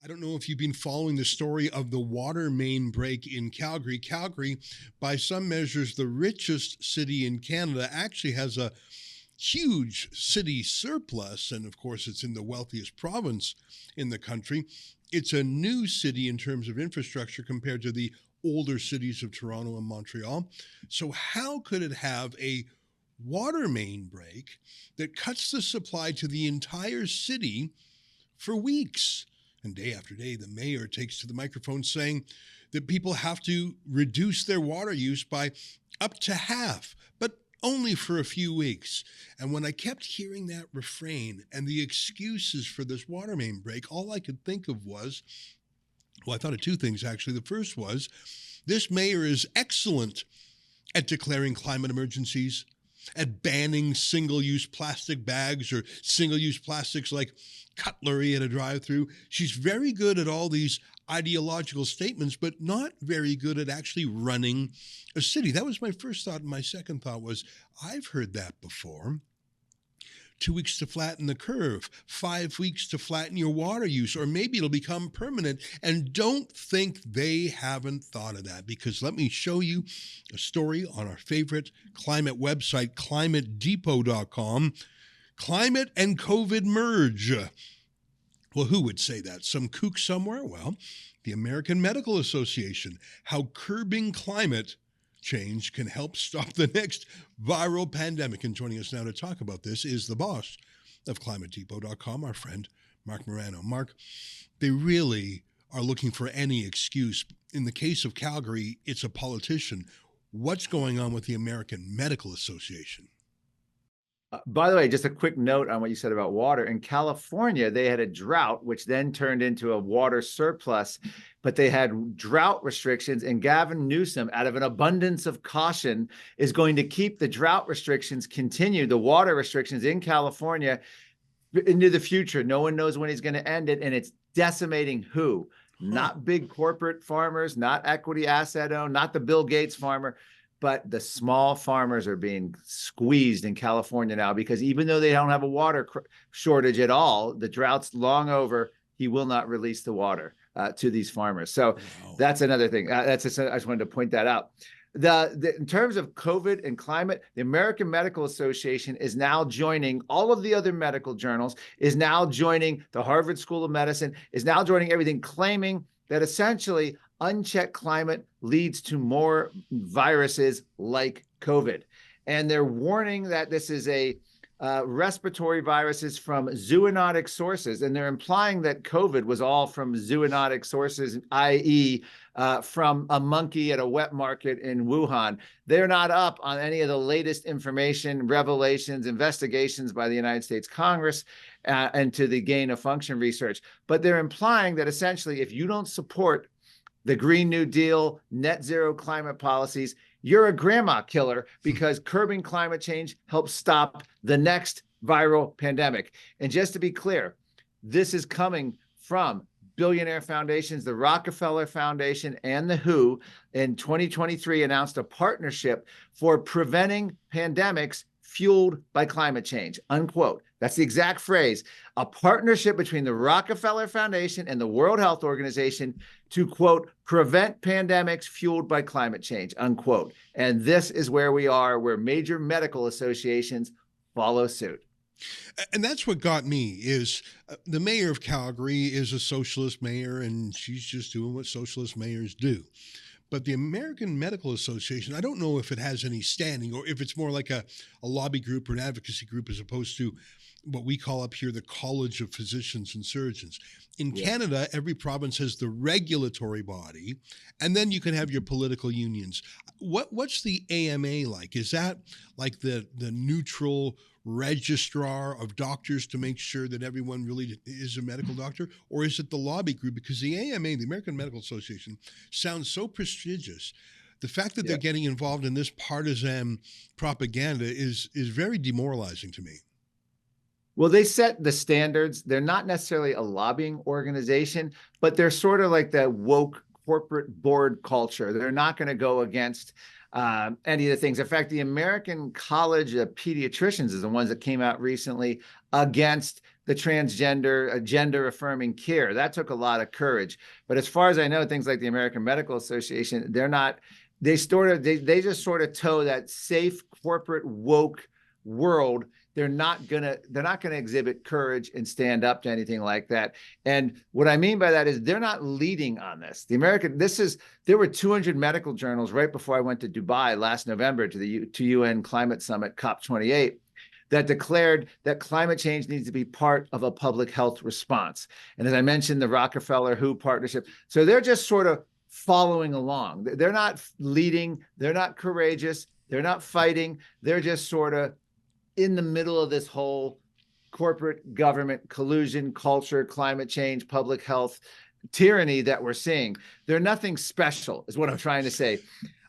I don't know if you've been following the story of the water main break in Calgary. Calgary, by some measures, the richest city in Canada, actually has a huge city surplus. And of course, it's in the wealthiest province in the country. It's a new city in terms of infrastructure compared to the older cities of Toronto and Montreal. So how could it have a water main break that cuts the supply to the entire city for weeks? And day after day, the mayor takes to the microphone saying that people have to reduce their water use by up to half, but only for a few weeks. And when I kept hearing that refrain and the excuses for this water main break, all I could think of was, well, I thought of two things, actually. The first was, this mayor is excellent at declaring climate emergencies, at banning single-use plastic bags or single-use plastics like cutlery at a drive-through. She's very good at all these ideological statements, but not very good at actually running a city. That was my first thought. And my second thought was, I've heard that before. 2 weeks to flatten the curve, 5 weeks to flatten your water use, or maybe it'll become permanent. And don't think they haven't thought of that, because let me show you a story on our favorite climate website, ClimateDepot.com. Climate and COVID merge. Well, who would say that? Some kook somewhere? Well, the American Medical Association. How curbing climate change can help stop the next viral pandemic. And joining us now to talk about this is the boss of ClimateDepot.com, our friend Marc Morano. Marc, they really are looking for any excuse. In the case of Calgary, it's a politician. What's going on with the American Medical Association? By the way, just a quick note on what you said about water. In California, they had a drought, which then turned into a water surplus, but they had drought restrictions, and Gavin Newsom, out of an abundance of caution, is going to keep the drought restrictions continued, the water restrictions in California into the future. No one knows when he's going to end it, and it's decimating who? Not big corporate farmers, not equity asset owned, not the Bill Gates farmer, but the small farmers are being squeezed in California now, because even though they don't have a water shortage at all, the drought's long over. He will not release the water to these farmers. So that's another thing. I just wanted to point that out. In terms of COVID and climate, the American Medical Association is now joining all of the other medical journals, is now joining the Harvard School of Medicine, is now joining everything, claiming that essentially unchecked climate leads to more viruses like COVID. And they're warning that this is a respiratory viruses from zoonotic sources. And they're implying that COVID was all from zoonotic sources, i.e. From a monkey at a wet market in Wuhan. They're not up on any of the latest information, revelations, investigations by the United States Congress and to the gain of function research. But they're implying that essentially, if you don't support the Green New Deal, net zero climate policies, you're a grandma killer, because curbing climate change helps stop the next viral pandemic. And just to be clear, this is coming from billionaire foundations. The Rockefeller Foundation and the WHO in 2023 announced a partnership for preventing pandemics fueled by climate change, unquote. That's the exact phrase. A partnership between the Rockefeller Foundation and the World Health Organization to, quote, prevent pandemics fueled by climate change, unquote. And this is where we are, where major medical associations follow suit. And that's what got me is the mayor of Calgary is a socialist mayor, and she's just doing what socialist mayors do. But the American Medical Association, I don't know if it has any standing or if it's more like a lobby group or an advocacy group as opposed to what we call up here the College of Physicians and Surgeons. In Canada, every province has the regulatory body, and then you can have your political unions. What's the AMA like? Is that like the neutral registrar of doctors to make sure that everyone really is a medical doctor? Or is it the lobby group? Because the AMA, the American Medical Association, sounds so prestigious. The fact that they're getting involved in this partisan propaganda is very demoralizing to me. Well, they set the standards. They're not necessarily a lobbying organization, but they're sort of like the woke corporate board culture. They're not going to go against any of the things. In fact, the American College of Pediatricians is the ones that came out recently against the transgender, gender affirming care. That took a lot of courage. But as far as I know, things like the American Medical Association, they're not, they just sort of toe that safe corporate woke world. They're not gonna exhibit courage and stand up to anything like that. And what I mean by that is they're not leading on this. There were 200 medical journals right before I went to Dubai last November to the UN Climate Summit COP28 that declared that climate change needs to be part of a public health response. And as I mentioned, the Rockefeller-WHO partnership. So they're just sort of following along. They're not leading. They're not courageous. They're not fighting. They're just sort of in the middle of this whole corporate government collusion, culture, climate change, public health tyranny that we're seeing. They're nothing special, is what I'm trying to say.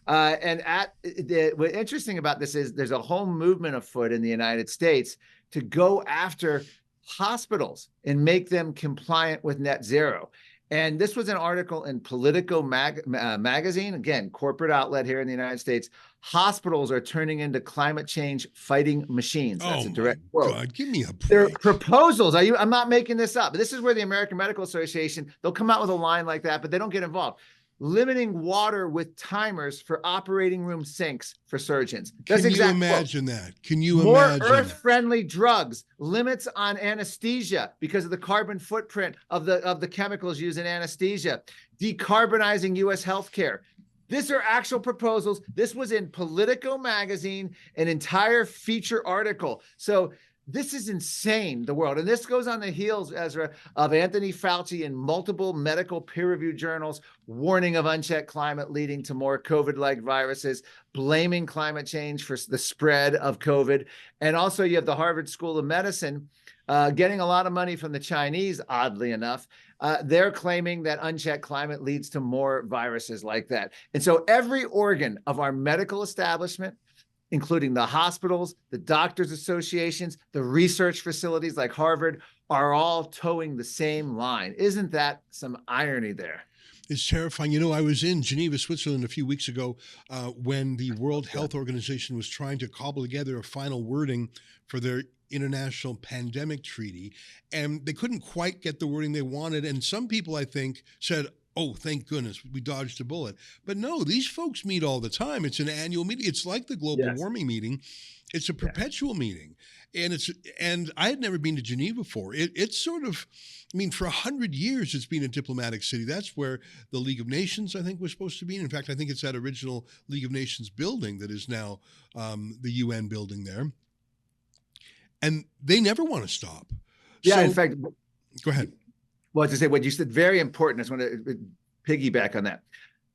What's interesting about this is there's a whole movement afoot in the United States to go after hospitals and make them compliant with net zero. And this was an article in Politico magazine, again, corporate outlet here in the United States. Hospitals are turning into climate change fighting machines. That's a direct quote. God, give me a break. Their proposals, I'm not making this up. This is where the American Medical Association, they'll come out with a line like that, but they don't get involved. Limiting water with timers for operating room sinks for surgeons. Can you imagine that? Can you imagine? More earth-friendly drugs, limits on anesthesia because of the carbon footprint of the chemicals used in anesthesia, decarbonizing U.S. healthcare. These are actual proposals. This was in Politico magazine, an entire feature article. So this is insane, the world. And this goes on the heels, Ezra, of Anthony Fauci in multiple medical peer-reviewed journals warning of unchecked climate leading to more COVID-like viruses, blaming climate change for the spread of COVID. And also you have the Harvard School of Medicine getting a lot of money from the Chinese, oddly enough. They're claiming that unchecked climate leads to more viruses like that. And so every organ of our medical establishment, including the hospitals, the doctors' associations, the research facilities like Harvard, are all towing the same line. Isn't that some irony there? It's terrifying. You know, I was in Geneva, Switzerland a few weeks ago when the World Health Organization was trying to cobble together a final wording for their international pandemic treaty, and they couldn't quite get the wording they wanted. And some people, I think, said, oh, thank goodness, we dodged a bullet. But no, these folks meet all the time. It's an annual meeting. It's like the global warming meeting. It's a perpetual meeting. And I had never been to Geneva before. It's sort of, I mean, for 100 years, it's been a diplomatic city. That's where the League of Nations, I think, was supposed to be. In fact, I think it's that original League of Nations building that is now the UN building there. And they never want to stop. Yeah, so, in fact, go ahead. Well, to say what you said, very important. I just want to piggyback on that.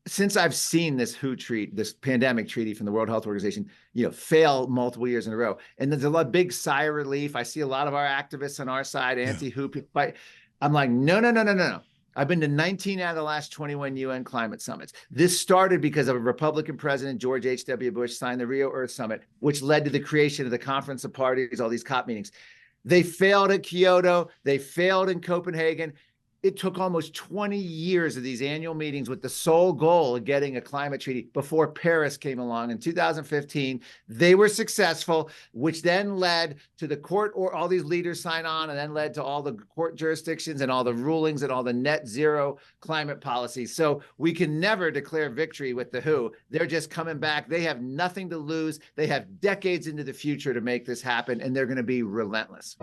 Since I've seen this this pandemic treaty from the World Health Organization, fail multiple years in a row, and there's a big sigh of relief. I see a lot of our activists on our side, anti-WHO fight. I'm like, no. I've been to 19 out of the last 21 UN climate summits. This started because of a Republican president, George H.W. Bush, signed the Rio Earth Summit, which led to the creation of the Conference of Parties, all these COP meetings. They failed at Kyoto. They failed in Copenhagen. It took almost 20 years of these annual meetings with the sole goal of getting a climate treaty before Paris came along in 2015. They were successful, which then led to the court, or all these leaders sign on, and then led to all the court jurisdictions and all the rulings and all the net zero climate policies. So we can never declare victory with the WHO. They're just coming back. They have nothing to lose. They have decades into the future to make this happen, and they're going to be relentless.